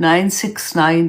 969।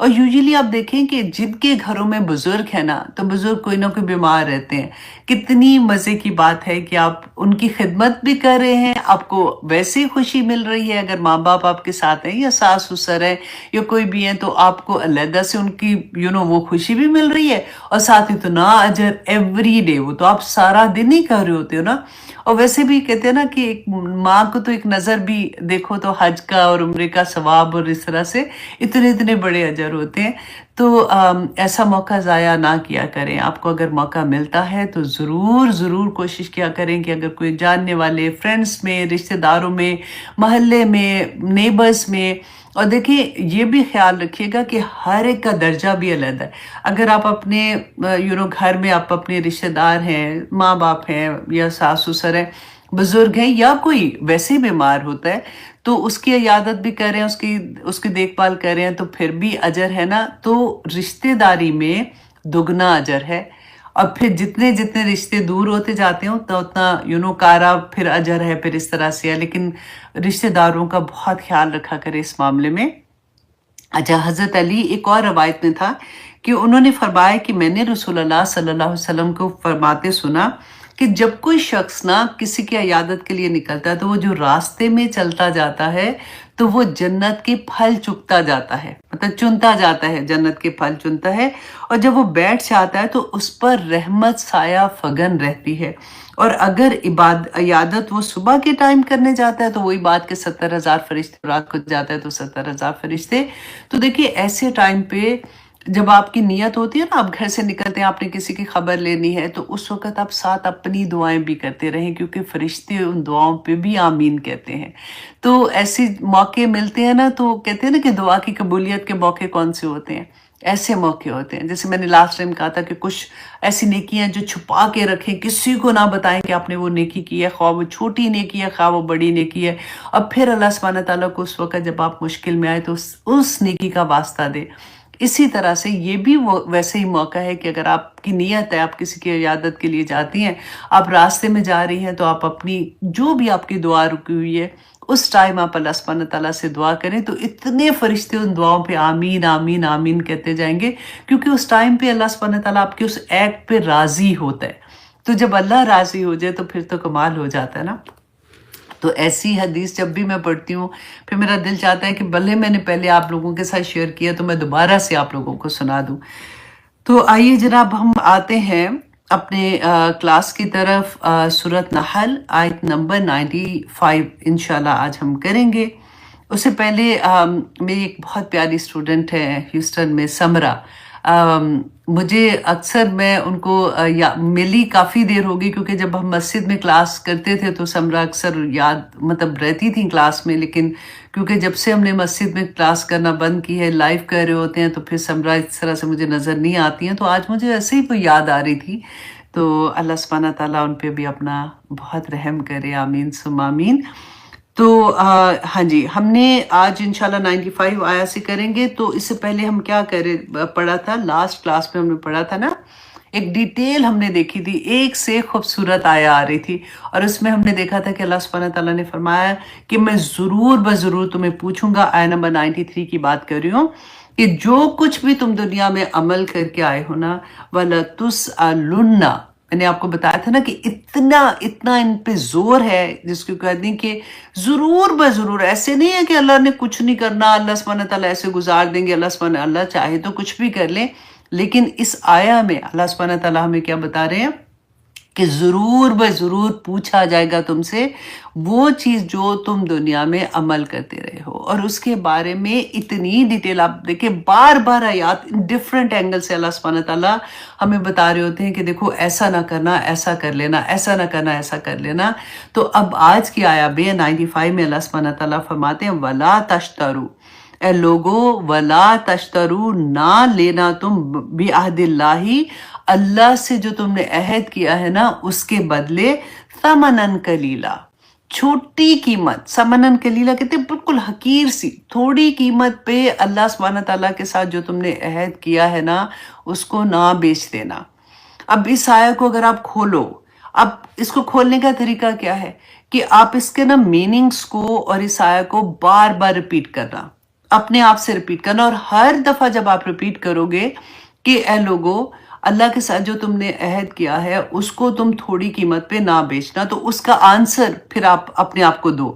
اور یوزلی آپ دیکھیں کہ جن کے گھروں میں بزرگ ہیں نا، تو بزرگ کوئی نہ کوئی بیمار رہتے ہیں. کتنی مزے کی بات ہے کہ آپ ان کی خدمت بھی کر رہے ہیں، آپ کو ویسے ہی خوشی مل رہی ہے. اگر ماں باپ آپ کے ساتھ ہیں یا ساس سسر ہے یا کوئی بھی ہے، تو آپ کو علیحدہ سے ان کی وہ خوشی بھی مل رہی ہے، اور ساتھ اتنا اجر ایوری ڈے. وہ تو آپ سارا دن ہی کر رہے ہوتے ہو نا. اور ویسے بھی کہتے ہیں نا کہ ایک ماں کو تو ایک نظر بھی دیکھو تو حج کا اور عمرے کا ثواب، اور اس طرح سے اتنے بڑے اجر ہوتے ہیں. تو ایسا موقع ضائع نہ کیا کریں. آپ کو اگر موقع ملتا ہے تو ضرور کوشش کیا کریں کہ اگر کوئی جاننے والے فرینڈس میں، رشتہ داروں میں، محلے میں، نیبرز میں. اور دیکھیں یہ بھی خیال رکھیے گا کہ ہر ایک کا درجہ بھی علیحدہ ہے. اگر آپ اپنے گھر میں آپ اپنے رشتہ دار ہیں، ماں باپ ہیں یا ساس سسر ہیں، بزرگ ہیں، یا کوئی ویسے ہی بیمار ہوتا ہے، تو اس کی عیادت بھی کریں، اس کی دیکھ بھال کریں، تو پھر بھی اجر ہے نا. تو رشتہ داری میں دگنا اجر ہے. اور پھر جتنے رشتے دور ہوتے جاتے ہیں تو اتنا کارا پھر اجر ہے، پھر اس طرح سے ہے. لیکن رشتہ داروں کا بہت خیال رکھا کرے اس معاملے میں. اچھا، حضرت علی ایک اور روایت میں تھا کہ انہوں نے فرمایا کہ میں نے رسول اللہ صلی اللہ علیہ وسلم کو فرماتے سنا کہ جب کوئی شخص نا کسی کی عیادت کے لیے نکلتا ہے، تو وہ جو راستے میں چلتا جاتا ہے تو وہ جنت کے پھل چکتا جاتا ہے، مطلب چنتا جاتا ہے، جنت کے پھل چنتا ہے. اور جب وہ بیٹھ جاتا ہے تو اس پر رحمت سایہ فگن رہتی ہے. اور اگر عیادت وہ صبح کے ٹائم کرنے جاتا ہے تو وہی بات کہ 70,000 فرشتے، رات کو جاتا ہے تو 70,000 فرشتے. تو دیکھیے ایسے ٹائم پہ جب آپ کی نیت ہوتی ہے نا، آپ گھر سے نکلتے ہیں، آپ نے کسی کی خبر لینی ہے، تو اس وقت آپ ساتھ اپنی دعائیں بھی کرتے رہیں، کیونکہ فرشتے ان دعاؤں پہ بھی آمین کہتے ہیں. تو ایسے موقع ملتے ہیں نا، تو کہتے ہیں نا کہ دعا کی قبولیت کے موقع کون سے ہوتے ہیں؟ ایسے موقع ہوتے ہیں. جیسے میں نے لاسٹ ٹائم کہا تھا کہ کچھ ایسی نیکیاں جو چھپا کے رکھیں، کسی کو نہ بتائیں کہ آپ نے وہ نیکی کی ہے، خواہ وہ چھوٹی نیکی ہے، خواہ وہ بڑی نیکی ہے. اور پھر اللہ سبحانہ تعالیٰ کو اس وقت جب آپ مشکل میں آئے تو اس نیکی کا واسطہ دے. اسی طرح سے یہ بھی ویسے ہی موقع ہے کہ اگر آپ کی نیت ہے، آپ کسی کی عیادت کے لیے جاتی ہیں، آپ راستے میں جا رہی ہیں، تو آپ اپنی جو بھی آپ کی دعا رکی ہوئی ہے اس ٹائم آپ اللہ سبحانہ تعالیٰ سے دعا کریں، تو اتنے فرشتے ان دعاؤں پہ آمین آمین آمین کہتے جائیں گے. کیونکہ اس ٹائم پہ اللہ سبحانہ تعالیٰ آپ کے اس ایکٹ پہ راضی ہوتا ہے. تو جب اللہ راضی ہو جائے تو پھر تو کمال ہو جاتا ہے نا. تو ایسی حدیث جب بھی میں پڑھتی ہوں، پھر میرا دل چاہتا ہے کہ بھلے میں نے پہلے آپ لوگوں کے ساتھ شیئر کیا تو میں دوبارہ سے آپ لوگوں کو سنا دوں. تو آئیے جناب ہم آتے ہیں اپنے کلاس کی طرف. سورۃ نحل آیت نمبر 95 انشاءاللہ آج ہم کریں گے. اس سے پہلے میری ایک بہت پیاری اسٹوڈنٹ ہے ہیوسٹن میں، سمرا. مجھے اکثر میں ان کو ملی کافی دیر ہوگی، کیونکہ جب ہم مسجد میں کلاس کرتے تھے تو سمرا اکثر مطلب رہتی تھیں کلاس میں. لیکن کیونکہ جب سے ہم نے مسجد میں کلاس کرنا بند کی ہے، لائیو کر رہے ہوتے ہیں، تو پھر سمرا اس طرح سے مجھے نظر نہیں آتی ہیں. تو آج مجھے ایسے ہی کوئی یاد آ رہی تھی، تو اللہ سبحانہ تعالیٰ ان پہ بھی اپنا بہت رحم کرے، آمین ثم آمین. تو ہاں جی، ہم نے آج انشاءاللہ 95 آیا سے کریں گے. تو اس سے پہلے ہم کیا پڑھا تھا؟ لاسٹ کلاس میں ہم نے پڑھا تھا نا، ایک ڈیٹیل ہم نے دیکھی تھی، ایک سے خوبصورت آیا آ رہی تھی. اور اس میں ہم نے دیکھا تھا کہ اللہ سبحانہ تعالیٰ نے فرمایا کہ میں ضرور تمہیں پوچھوں گا. آیا نمبر 93 کی بات کر رہی ہوں کہ جو کچھ بھی تم دنیا میں عمل کر کے آئے ہو نا، وَلَتُسْأَلُنَّ، میں نے آپ کو بتایا تھا نا کہ اتنا ان پہ زور ہے، جس کو کہتے ہیں کہ ضرور. ایسے نہیں ہے کہ اللہ نے کچھ نہیں کرنا، اللہ سبحانہ تعالیٰ ایسے گزار دیں گے. اللہ چاہے تو کچھ بھی کر لیں. لیکن اس آیا میں اللہ سبحانہ تعالیٰ ہمیں کیا بتا رہے ہیں کہ ضرور پوچھا جائے گا تم سے وہ چیز جو تم دنیا میں عمل کرتے رہے ہو. اور اس کے بارے میں اتنی ڈیٹیل آپ دیکھیں، بار آیات ڈیفرنٹ اینگل سے اللہ سبحانہ تعالیٰ ہمیں بتا رہے ہوتے ہیں کہ دیکھو ایسا نہ کرنا، ایسا کر لینا، ایسا نہ کرنا، ایسا کر لینا. تو اب آج کی آیا 95 میں اللہ سبحانہ تعالیٰ فرماتے ہیں وَلَا تَشْتَرُوا، اے لوگو، وَلَا تَشْتَرُوا، نہ لینا تم بِعَہْدِ اللَّہِ، اللہ سے جو تم نے عہد کیا ہے نا اس کے بدلے، ثمنن قلیلا، چھوٹی قیمت. ثمنن قلیلا کہتے ہیں بالکل حقیر سی تھوڑی قیمت پہ اللہ سبحانہ تعالیٰ کے ساتھ جو تم نے عہد کیا ہے نا اس کو نہ بیچ دینا. اب اس آیت کو اگر آپ کھولو، اب اس کو کھولنے کا طریقہ کیا ہے کہ آپ اس کے نا میننگز کو اور اس آیت کو بار ریپیٹ کرنا. اپنے آپ سے ریپیٹ کرنا، اور ہر دفعہ جب آپ ریپیٹ کرو گے کہ اے لوگو اللہ کے ساتھ جو تم نے عہد کیا ہے اس کو تم تھوڑی قیمت پہ نہ بیچنا، تو اس کا آنسر پھر آپ اپنے آپ کو دو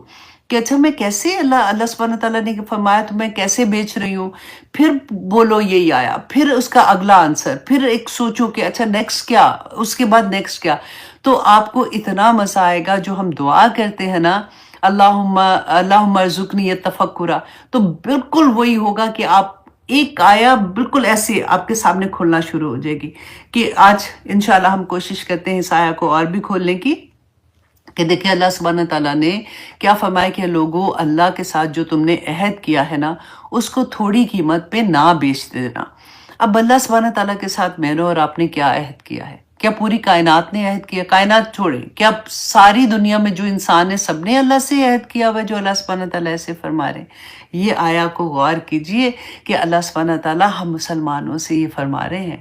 کہ اچھا میں کیسے، اللہ سبحانہ تعالیٰ نے فرمایا تو میں کیسے بیچ رہی ہوں، پھر بولو یہی آیا، پھر اس کا اگلا آنسر، پھر ایک سوچو کہ اچھا نیکسٹ کیا، اس کے بعد نیکسٹ کیا. تو آپ کو اتنا مزہ آئے گا. جو ہم دعا کرتے ہیں نا اللہم ارزقنی التفکر، تو بالکل وہی ہوگا کہ آپ ایک آیا بالکل ایسے آپ کے سامنے کھولنا شروع ہو جائے گی. کہ آج انشاءاللہ ہم کوشش کرتے ہیں اس آیا کو اور بھی کھولنے کی، کہ دیکھیں اللہ سبحانہ تعالیٰ نے کیا فرمایا کہ لوگوں اللہ کے ساتھ جو تم نے عہد کیا ہے نا اس کو تھوڑی قیمت پہ نہ بیچ دینا. اب اللہ سبحانہ تعالیٰ کے ساتھ میں نے اور آپ نے کیا عہد کیا ہے؟ کیا پوری کائنات نے عہد کیا؟ کائنات چھوڑیں، کیا ساری دنیا میں جو انسان ہے سب نے اللہ سے عہد کیا ہوا ہے جو اللہ سبحانہ تعالیٰ ایسے فرما رہے ہیں؟ یہ آیا کو غور کیجئے کہ اللہ سبحانہ تعالیٰ ہم مسلمانوں سے یہ فرما رہے ہیں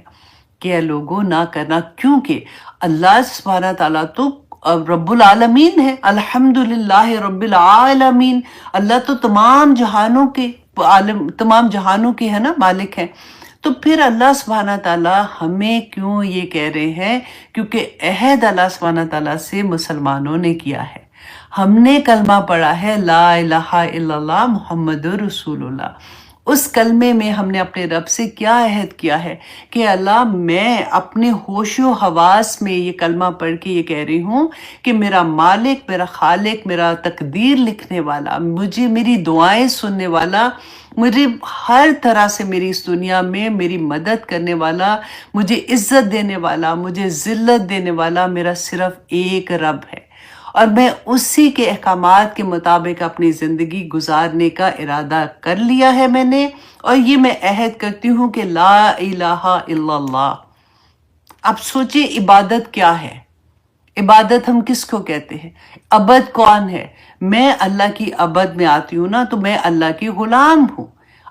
کہ اے لوگوں نہ کرنا، کیونکہ اللہ سبحانہ تعالیٰ تو رب العالمین ہے. الحمدللہ رب العالمین، اللہ تو تمام جہانوں کے تمام جہانوں کے ہے نا مالک ہیں. تو پھر اللہ سبحانہ تعالیٰ ہمیں کیوں یہ کہہ رہے ہیں؟ کیونکہ عہد اللہ سبحانہ تعالیٰ سے مسلمانوں نے کیا ہے. ہم نے کلمہ پڑھا ہے لا الہ الا اللہ محمد رسول اللہ. اس کلمے میں ہم نے اپنے رب سے کیا عہد کیا ہے کہ اللہ میں اپنے ہوش و حواس میں یہ کلمہ پڑھ کے یہ کہہ رہی ہوں کہ میرا مالک، میرا خالق، میرا تقدیر لکھنے والا، مجھے میری دعائیں سننے والا، مجھے ہر طرح سے میری اس دنیا میں میری مدد کرنے والا، مجھے عزت دینے والا، مجھے ذلت دینے والا میرا صرف ایک رب ہے، اور میں اسی کے احکامات کے مطابق اپنی زندگی گزارنے کا ارادہ کر لیا ہے میں نے، اور یہ میں عہد کرتی ہوں کہ لا الہ الا اللہ. اب سوچیں عبادت کیا ہے؟ عبادت ہم کس کو کہتے ہیں؟ عبد کون ہے؟ میں اللہ کی عبد میں آتی ہوں نا، تو میں اللہ کی غلام ہوں،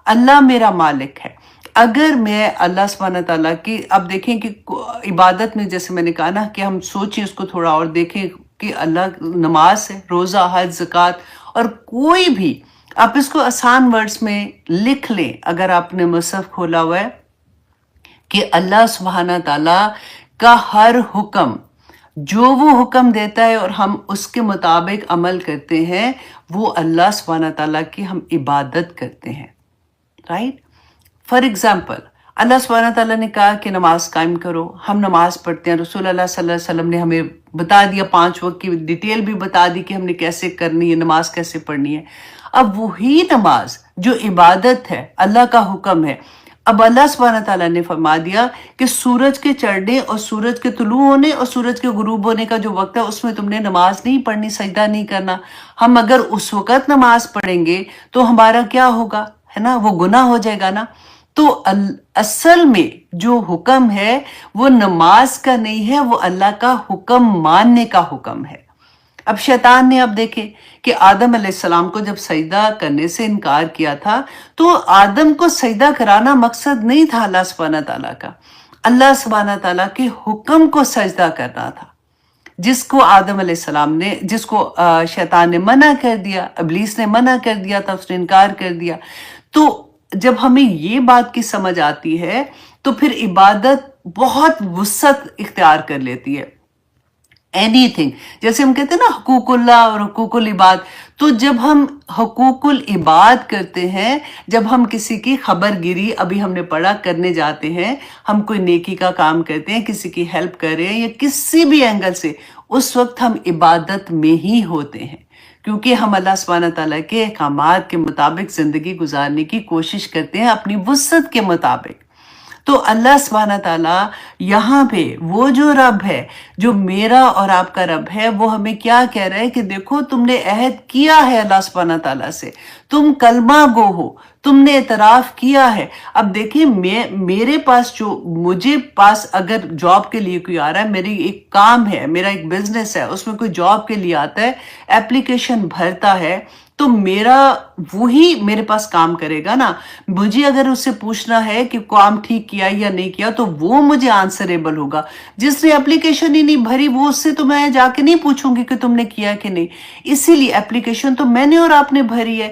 اللہ میرا مالک ہے. اگر میں اللہ سبحانہ تعالیٰ کی، اب دیکھیں کہ عبادت میں جیسے میں نے کہا نا کہ ہم سوچیں اس کو تھوڑا اور دیکھیں کہ اللہ نماز ہے، روزہ، حج، زکوٰۃ، اور کوئی بھی آپ اس کو آسان ورڈز میں لکھ لیں اگر آپ نے مصحف کھولا ہوا ہے، کہ اللہ سبحانہ تعالیٰ کا ہر حکم، جو وہ حکم دیتا ہے اور ہم اس کے مطابق عمل کرتے ہیں، وہ اللہ سبحانہ تعالیٰ کی ہم عبادت کرتے ہیں. رائٹ؟ فار ایگزامپل اللہ سبحانہ تعالیٰ نے کہا کہ نماز قائم کرو، ہم نماز پڑھتے ہیں، رسول اللہ صلی اللہ علیہ وسلم نے ہمیں بتا دیا، 5 وقت کی ڈیٹیل بھی بتا دی کہ ہم نے کیسے کرنی ہے، نماز کیسے پڑھنی ہے. اب وہی نماز جو عبادت ہے، اللہ کا حکم ہے، اب اللہ سبحانہ تعالیٰ نے فرما دیا کہ سورج کے چڑھنے اور سورج کے طلوع ہونے اور سورج کے غروب ہونے کا جو وقت ہے اس میں تم نے نماز نہیں پڑھنی، سجدہ نہیں کرنا. ہم اگر اس وقت نماز پڑھیں گے تو ہمارا کیا ہوگا، ہے نا، وہ گناہ ہو جائے گا نا. تو اصل میں جو حکم ہے وہ نماز کا نہیں ہے، وہ اللہ کا حکم ماننے کا حکم ہے. اب شیطان نے اب دیکھے کہ آدم علیہ السلام کو جب سجدہ کرنے سے انکار کیا تھا، تو آدم کو سجدہ کرانا مقصد نہیں تھا اللہ سبحانہ تعالیٰ کا، اللہ سبحانہ تعالیٰ کے حکم کو سجدہ کرنا تھا، جس کو آدم علیہ السلام نے، جس کو شیطان نے منع کر دیا، ابلیس نے منع کر دیا تھا، اس نے انکار کر دیا. تو جب ہمیں یہ بات کی سمجھ آتی ہے تو پھر عبادت بہت وسعت اختیار کر لیتی ہے. اینی تھنگ، جیسے ہم کہتے ہیں نا حقوق اللہ اور حقوق العباد، تو جب ہم حقوق العباد کرتے ہیں، جب ہم کسی کی خبر گیری، ابھی ہم نے پڑھا، کرنے جاتے ہیں، ہم کوئی نیکی کا کام کرتے ہیں، کسی کی ہیلپ کر رہے ہیں یا کسی بھی اینگل سے، اس وقت ہم عبادت میں ہی ہوتے ہیں، کیونکہ ہم اللہ سبحانہ تعالیٰ کے احکامات کے مطابق زندگی گزارنے کی کوشش کرتے ہیں اپنی وسعت کے مطابق. تو اللہ سبحانہ تعالیٰ یہاں پہ وہ جو رب ہے، جو میرا اور آپ کا رب ہے، وہ ہمیں کیا کہہ رہا ہے کہ دیکھو تم نے عہد کیا ہے اللہ سبحانہ تعالیٰ سے، تم کلمہ گو ہو، تم نے اعتراف کیا ہے. اب دیکھیں میرے پاس مجھے پاس اگر جاب کے لیے کوئی آ رہا ہے، میری ایک کام ہے، میرا ایک بزنس ہے، اس میں کوئی جاب کے لیے آتا ہے، اپلیکیشن بھرتا ہے، تو میرا وہی میرے پاس کام کرے گا نا. مجھے اگر اس سے پوچھنا ہے کہ کام ٹھیک کیا یا نہیں کیا، تو وہ مجھے آنسریبل ہوگا. جس نے اپلیکیشن ہی نہیں بھری، وہ اس سے تو میں جا کے نہیں پوچھوں گی کہ تم نے کیا کہ نہیں. اسی لیے اپلیکیشن تو میں نے اور آپ نے بھری ہے.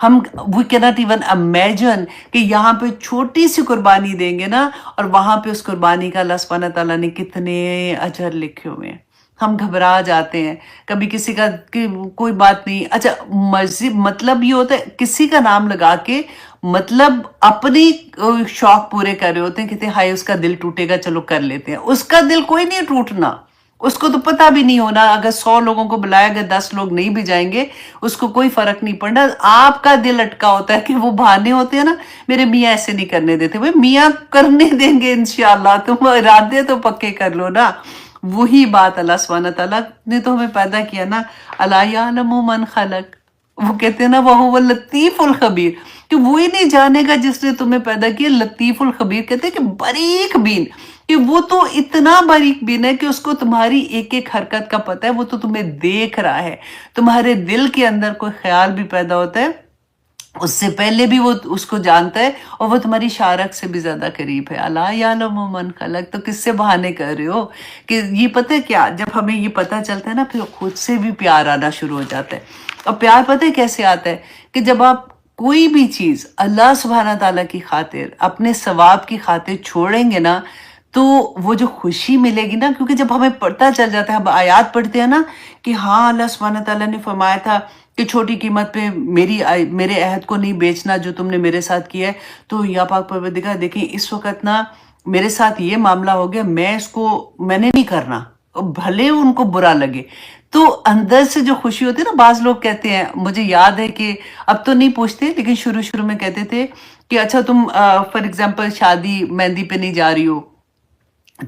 ہم وی کینٹ ایون امیجن کہ یہاں پہ چھوٹی سی قربانی دیں گے نا، اور وہاں پہ اس قربانی کا اللہ سبحانہ تعالیٰ نے کتنے اجر لکھے ہوئے ہیں. ہم گھبرا جاتے ہیں کبھی کسی کا کہ کوئی بات نہیں. اچھا مذہب مطلب یہ ہوتا ہے کسی کا نام لگا کے، مطلب اپنی شوق پورے کر رہے ہوتے ہیں، کہتے ہیں ہائے اس کا دل ٹوٹے گا، چلو کر لیتے ہیں. اس کا دل کوئی نہیں ٹوٹنا، اس کو تو پتہ بھی نہیں ہونا. اگر 100 لوگوں کو بلایا گیا 10 لوگ نہیں بھی جائیں گے، اس کو کوئی فرق نہیں پڑنا. آپ کا دل اٹکا ہوتا ہے کہ وہ بہانے ہوتے ہیں نا، میرے میاں ایسے نہیں کرنے دیتے. بھائی میاں کرنے دیں گے انشاءاللہ، تم ارادے تو پکے کر لو نا. وہی بات اللہ سبحانہ تعالیٰ نے تو ہمیں پیدا کیا نا. الا یعلم من خلق، وہ کہتے ہیں نا وہو اللطیف الخبیر، کہ وہی نہیں جانے گا جس نے تمہیں پیدا کیا. لطیف الخبیر کہتے ہیں کہ باریک بین، کہ وہ تو اتنا باریک بین ہے کہ اس کو تمہاری ایک ایک حرکت کا پتہ ہے. وہ تو تمہیں دیکھ رہا ہے. تمہارے دل کے اندر کوئی خیال بھی پیدا ہوتا ہے اس سے پہلے بھی وہ اس کو جانتا ہے، اور وہ تمہاری شارک سے بھی زیادہ قریب ہے. الا یعلم من خلق. تو کس سے بہانے کر رہے ہو؟ کہ یہ پتہ ہے کیا، جب ہمیں یہ پتہ چلتا ہے نا، پھر خود سے بھی پیار آنا شروع ہو جاتا ہے. اور پیار پتہ ہے کیسے آتا ہے؟ کہ جب آپ کوئی بھی چیز اللہ سبحانہ تعالیٰ کی خاطر، اپنے ثواب کی خاطر چھوڑیں گے نا، تو وہ جو خوشی ملے گی نا، کیونکہ جب ہمیں پتہ چل جاتا ہے، ہم آیات پڑھتے ہیں نا کہ ہاں اللہ سبحانہ تعالیٰ نے فرمایا تھا کہ چھوٹی قیمت پہ میرے عہد کو نہیں بیچنا جو تم نے میرے ساتھ کیا ہے. تو یا پاک پروردگار دیکھیں اس وقت نا میرے ساتھ یہ معاملہ ہو گیا، میں نے نہیں کرنا، بھلے ان کو برا لگے. تو اندر سے جو خوشی ہوتی ہے نا، بعض لوگ کہتے ہیں، مجھے یاد ہے کہ اب تو نہیں پوچھتے لیکن شروع میں کہتے تھے کہ اچھا تم فار ایگزامپل شادی مہندی پہ نہیں جا رہی ہو،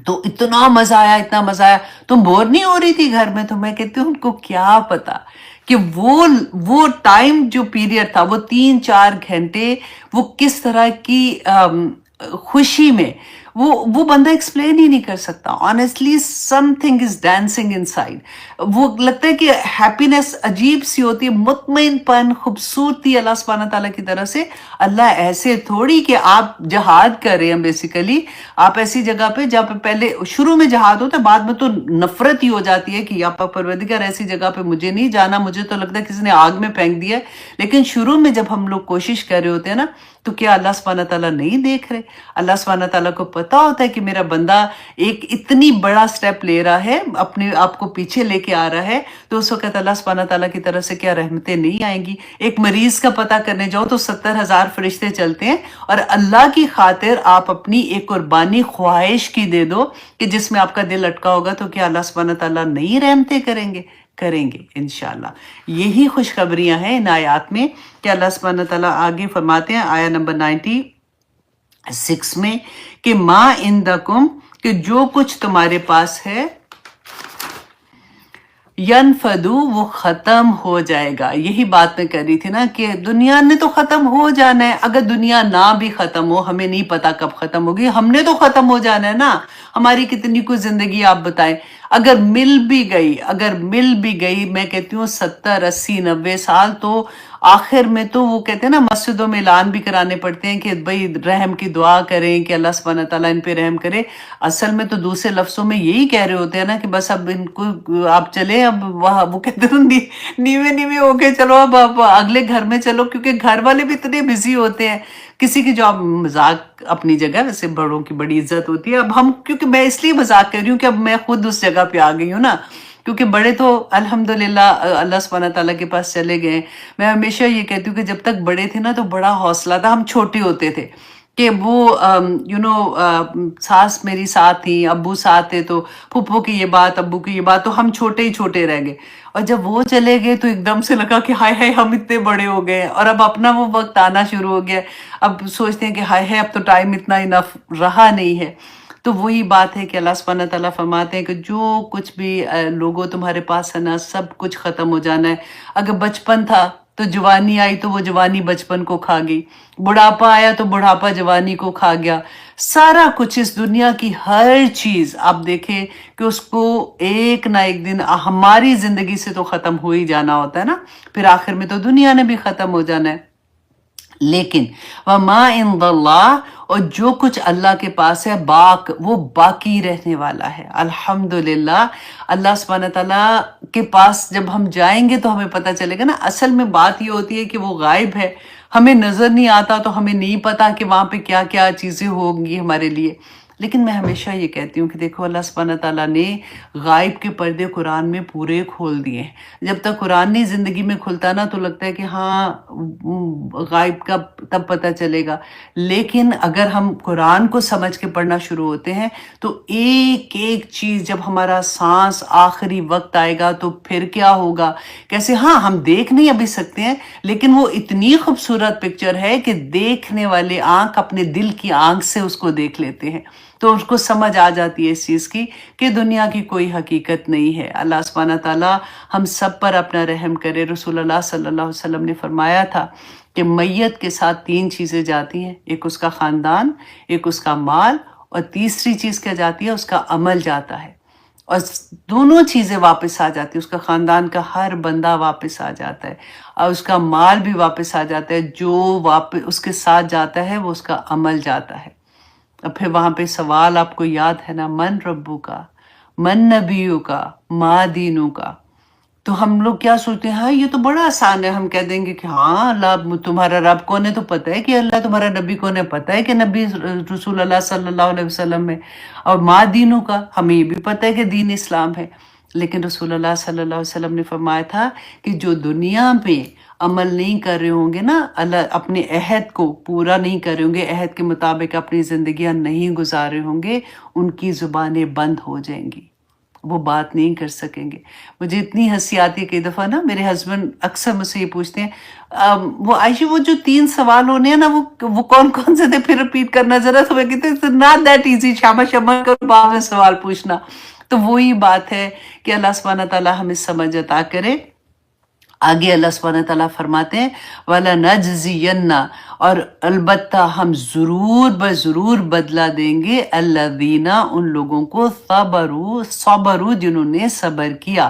تو اتنا مزہ آیا، اتنا مزہ آیا، تم بور نہیں ہو رہی تھی گھر میں؟ تو میں کہتی ہوں ان کو کیا پتا کہ وہ ٹائم جو پیریڈ تھا، وہ 3-4 گھنٹے، وہ کس طرح کی خوشی میں، وہ بندہ ایکسپلین ہی نہیں کر سکتا. Honestly some thing is dancing in side. وہ لگتا ہے کہ ہیپینس عجیب سی ہوتی ہے، مطمئن پن، خوبصورتی اللہ سبحانہ تعالیٰ کی طرف سے. اللہ ایسے تھوڑی کہ آپ جہاد کر رہے ہیں، بیسیکلی آپ ایسی جگہ پہ جہاں پہ پہلے شروع میں جہاد ہوتا ہے، بعد میں تو نفرت ہی ہو جاتی ہے کہ یا پروردگار ایسی جگہ پہ مجھے نہیں جانا، مجھے تو لگتا ہے کسی نے آگ میں پھینک دیا ہے. لیکن شروع میں جب ہم لوگ کوشش کر رہے ہوتے ہیں نا، تو کیا اللہ سبحانہ تعالیٰ نہیں دیکھ رہے؟ اللہ سبحانہ تعالیٰ کو پتا ہوتا ہے کہ میرا بندہ ایک اتنی بڑا سٹیپ لے رہا ہے، اپنے آپ کو پیچھے لے کے آ رہا ہے. تو اس وقت اللہ سبحانہ تعالیٰ کی طرف سے کیا رحمتیں نہیں آئیں گی؟ ایک مریض کا پتہ کرنے جاؤ تو 70,000 فرشتے چلتے ہیں، اور اللہ کی خاطر آپ اپنی ایک قربانی خواہش کی دے دو کہ جس میں آپ کا دل اٹکا ہوگا، تو کیا اللہ سبحانہ تعالیٰ نہیں رحمتیں کریں گے؟ کریں گے انشاءاللہ. یہی خوشخبریاں ہیں ان آیات میں کہ اللہ سبحانہ تعالیٰ آگے فرماتے ہیں آیہ نمبر 96 میں کہ ما عندکم، کہ جو کچھ تمہارے پاس ہے، ینفدو، وہ ختم ہو جائے گا. یہی بات میں کر رہی تھی نا کہ دنیا نے تو ختم ہو جانا ہے. اگر دنیا نہ بھی ختم ہو، ہمیں نہیں پتا کب ختم ہوگی، ہم نے تو ختم ہو جانا ہے نا. ہماری کتنی کوئی زندگی آپ بتائیں، اگر مل بھی گئی میں کہتی ہوں 70 80 90 سال، تو آخر میں تو وہ کہتے ہیں نا مسجدوں میں اعلان بھی کرانے پڑتے ہیں کہ بھئی رحم کی دعا کریں کہ اللہ سبحانہ تعالیٰ ان پہ رحم کرے. اصل میں تو دوسرے لفظوں میں یہی کہہ رہے ہوتے ہیں نا کہ بس اب ان کو آپ چلیں، اب وہ کہتے ہیں نیوے ہو کے چلو، اب آپ اگلے گھر میں چلو، کیونکہ گھر والے بھی اتنے بزی ہوتے ہیں. کسی کی جو آپ مذاق اپنی جگہ، ویسے بڑوں کی بڑی عزت ہوتی ہے. اب ہم، کیونکہ میں اس لیے مذاق کر رہی ہوں کہ اب میں خود اس جگہ پہ آ گئی ہوں نا، کیونکہ بڑے تو الحمدللہ اللہ سبحانہ تعالیٰ کے پاس چلے گئے. میں ہمیشہ یہ کہتی ہوں کہ جب تک بڑے تھے نا تو بڑا حوصلہ تھا، ہم چھوٹے ہوتے تھے کہ وہ ساس میری ساتھ تھی، ابو ساتھ تھے، تو پھپھو کی یہ بات، ابو کی یہ بات، تو ہم چھوٹے ہی چھوٹے رہ گئے. اور جب وہ چلے گئے تو ایک دم سے لگا کہ ہائے ہائے ہم اتنے بڑے ہو گئے، اور اب اپنا وہ وقت آنا شروع ہو گیا. اب سوچتے ہیں کہ ہائے ہائے اب تو ٹائم اتنا انف رہا نہیں ہے. تو وہی بات ہے کہ اللہ سبحانہ تعالیٰ فرماتے ہیں کہ جو کچھ بھی لوگوں تمہارے پاس ہے نا، سب کچھ ختم ہو جانا ہے. اگر بچپن تھا تو جوانی آئی تو وہ جوانی بچپن کو کھا گئی، بڑھاپا آیا تو بڑھاپا جوانی کو کھا گیا. سارا کچھ اس دنیا کی ہر چیز آپ دیکھیں کہ اس کو ایک نہ ایک دن ہماری زندگی سے تو ختم ہو ہی جانا ہوتا ہے نا، پھر آخر میں تو دنیا نے بھی ختم ہو جانا ہے. لیکن وما عند اللہ، اور جو کچھ اللہ کے پاس ہے باق، وہ باقی رہنے والا ہے. الحمدللہ اللہ سبحانہ تعالیٰ کے پاس جب ہم جائیں گے تو ہمیں پتہ چلے گا نا. اصل میں بات یہ ہوتی ہے کہ وہ غائب ہے، ہمیں نظر نہیں آتا تو ہمیں نہیں پتا کہ وہاں پہ کیا کیا چیزیں ہوں گی ہمارے لیے. لیکن میں ہمیشہ یہ کہتی ہوں کہ دیکھو اللہ سبحانہ تعالیٰ نے غائب کے پردے قرآن میں پورے کھول دیے ہیں. جب تک قرآن نہیں زندگی میں کھلتا نا تو لگتا ہے کہ ہاں غائب کا تب پتہ چلے گا. لیکن اگر ہم قرآن کو سمجھ کے پڑھنا شروع ہوتے ہیں تو ایک ایک چیز، جب ہمارا سانس آخری وقت آئے گا تو پھر کیا ہوگا کیسے، ہاں ہم دیکھ نہیں ابھی سکتے ہیں لیکن وہ اتنی خوبصورت پکچر ہے کہ دیکھنے والے آنکھ اپنے دل کی آنکھ سے اس کو دیکھ لیتے ہیں، تو اس کو سمجھ آ جاتی ہے اس چیز کی کہ دنیا کی کوئی حقیقت نہیں ہے. اللہ سبحانہ تعالیٰ ہم سب پر اپنا رحم کرے. رسول اللہ صلی اللہ علیہ وسلم نے فرمایا تھا کہ میت کے ساتھ 3 چیزیں جاتی ہیں، ایک اس کا خاندان، ایک اس کا مال، اور تیسری چیز کیا جاتی ہے، اس کا عمل جاتا ہے. اور دونوں چیزیں واپس آ جاتی ہیں. اس کا خاندان کا ہر بندہ واپس آ جاتا ہے اور اس کا مال بھی واپس آ جاتا ہے. جو واپس اس کے ساتھ جاتا ہے وہ اس کا عمل جاتا ہے. اور پھر وہاں پہ سوال آپ کو یاد ہے نا، من ربو کا، من نبیو کا، ما دینو کا. تو ہم لوگ کیا سوچتے ہیں، ہاں یہ تو بڑا آسان ہے، ہم کہہ دیں گے کہ ہاں اللہ تمہارا رب کون ہے تو پتہ ہے، کہ اللہ تمہارا نبی کون ہے پتہ ہے، کہ نبی رسول اللہ صلی اللہ علیہ وسلم ہے. اور ما دینوں کا، ہمیں یہ بھی پتہ ہے کہ دین اسلام ہے. لیکن رسول اللہ صلی اللہ علیہ وسلم نے فرمایا تھا کہ جو دنیا پہ عمل نہیں کر رہے ہوں گے نا، اللہ اپنے عہد کو پورا نہیں کر رہے ہوں گے، عہد کے مطابق اپنی زندگیاں نہیں گزار رہے ہوں گے، ان کی زبانیں بند ہو جائیں گی، وہ بات نہیں کر سکیں گے. مجھے اتنی ہنسی آتی ہے کہ دفعہ نا میرے ہسبینڈ اکثر مجھ سے یہ پوچھتے ہیں وہ عائشہ وہ جو 3 سوال ہونے ہیں نا وہ کون کون سے تھے، پھر رپیٹ کرنا ذرا. تو میں کہتے ہیں ناٹ دیٹ ایزی، شامہ شامہ کرو بعد میں سوال پوچھنا. تو وہی بات ہے کہ اللہ سبحانہ تعالیٰ ہمیں سمجھ عطا کرے. آگے اللہ سبحانہ تعالیٰ فرماتے ہیں وَلَنَجْزِيَنَّ، اور البتہ ہم ضرور بدلہ دیں گے الذین، ان لوگوں کو صبروا جنہوں نے صبر کیا.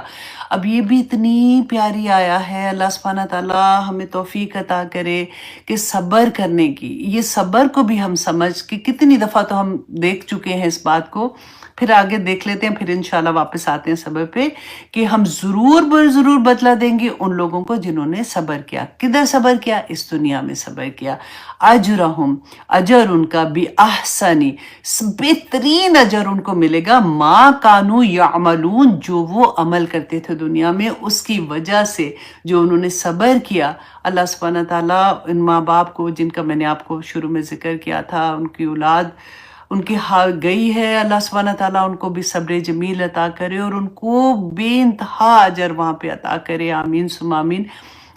اب یہ بھی اتنی پیاری آیا ہے. اللہ سبحانہ تعالیٰ ہمیں توفیق عطا کرے کہ صبر کرنے کی، یہ صبر کو بھی ہم سمجھ کہ کتنی دفعہ تو ہم دیکھ چکے ہیں اس بات کو، پھر آگے دیکھ لیتے ہیں، پھر انشاءاللہ واپس آتے ہیں صبر پہ، کہ ہم ضرور بدلہ دیں گے ان لوگوں کو جنہوں نے صبر کیا. کدھر صبر کیا؟ اس دنیا میں صبر کیا. اجرہم، اجر ان کا، بھی احسنی، بہترین اجر ان کو ملے گا، ما کانو یعملون، جو وہ عمل کرتے تھے دنیا میں، اس کی وجہ سے جو انہوں نے صبر کیا. اللہ سبحانہ تعالیٰ ان ماں باپ کو، جن کا میں نے آپ کو شروع میں ذکر کیا تھا، ان کی اولاد ان کی گئی ہے، اللہ سبحانہ تعالیٰ ان کو بھی صبر جمیل عطا کرے اور ان کو بے انتہا اجر وہاں پہ عطا کرے. آمین ثم آمین.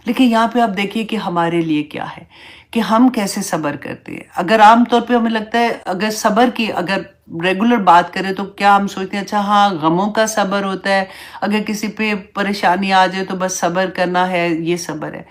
لیکن یہاں پہ آپ دیکھیے کہ ہمارے لیے کیا ہے، کہ ہم کیسے صبر کرتے ہیں. اگر عام طور پہ ہمیں لگتا ہے، اگر صبر کی اگر ریگولر بات کریں تو کیا ہم سوچتے ہیں اچھا ہاں غموں کا صبر ہوتا ہے، اگر کسی پہ پریشانی آ جائے تو بس صبر کرنا ہے، یہ صبر ہے.